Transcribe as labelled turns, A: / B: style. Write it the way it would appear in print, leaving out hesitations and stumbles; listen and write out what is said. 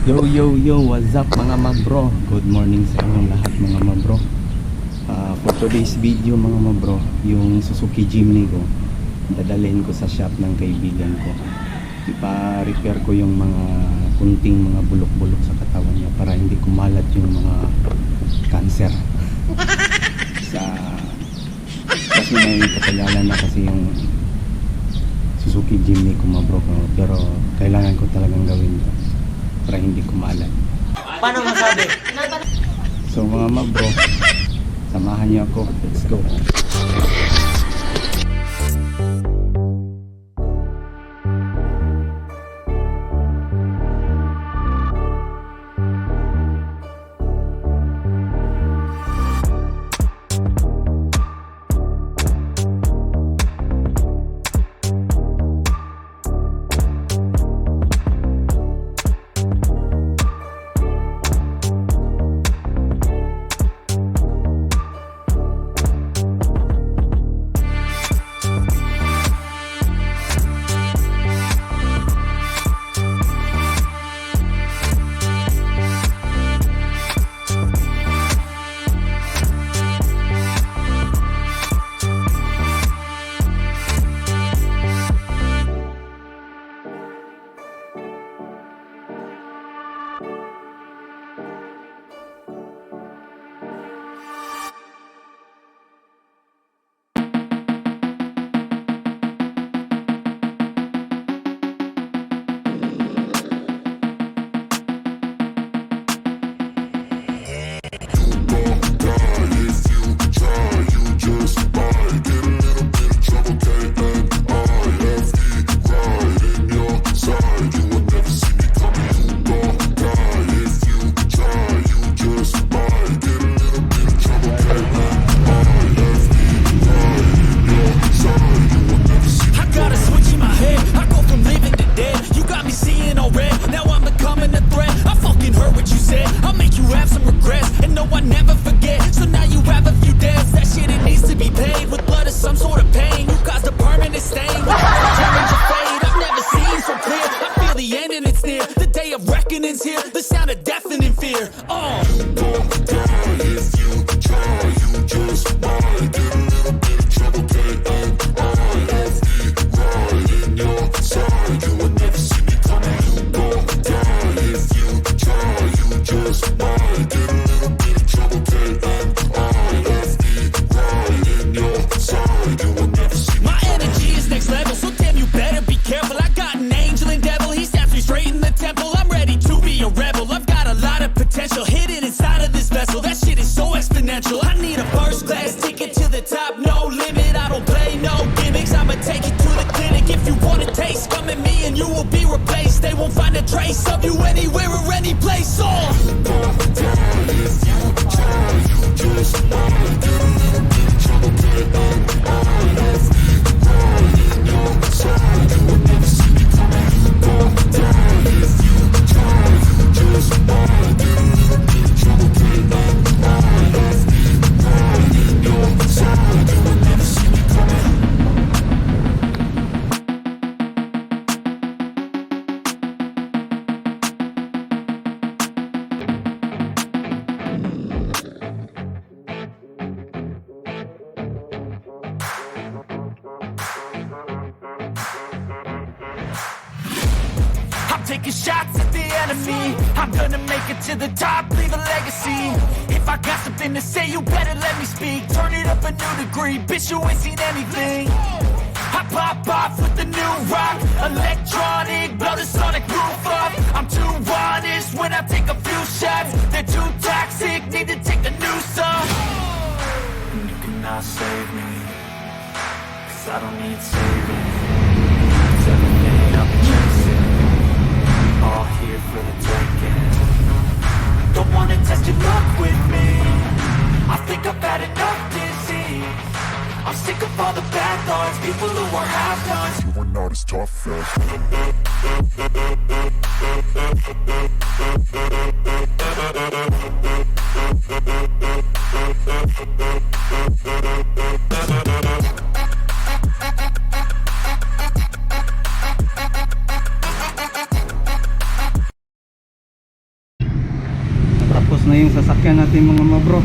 A: Yo yo yo, what's up mga mabro? Good morning sa inyong lahat mga mabro. For today's video mga mabro, yung Suzuki Jimny ko dadalhin ko sa shop ng kaibigan ko. Ipa-repair ko yung mga kunting mga bulok-bulok sa katawan niya para hindi kumalat yung mga cancer. Kasi may katagalan na kasi yung Suzuki Jimny ko mabro ko, pero kailangan ko talagang gawin ito para hindi kumalat.
B: Paano masabi?
A: So mga mabro, samahan niyo ako. Let's go.
C: Here, the sound of deafening fear. My energy is next level, so damn you better be careful. I got an angel and devil, he snaps me straight in the temple. I'm ready to be a rebel. I've got a lot of potential hidden inside of this vessel. That shit is so exponential. I need a first class ticket to the top, no limit. I don't play no gimmicks. I'ma take you to the clinic. If you want a taste, come at me and you will be replaced. They won't find a trace of you anywhere or any place. I'm taking shots at the enemy. I'm gonna make it to the top, leave a legacy. If I got something to say, you better let me speak. Turn it up a new degree, bitch, you ain't seen anything. I pop off with the new rock, electronic, blow the sonic roof up. I'm too honest when I take a few shots. They're too toxic, need to take the news off. And you cannot save me, 'cause I don't need saving. It's everything I'm chasing, all here for the taking. Don't wanna test your luck with me, I think I've had enough disease. I'm sick of all the bad thoughts, people who are half-nots.
D: You are not as tough as
A: na yung sasakyan natin mga mabro.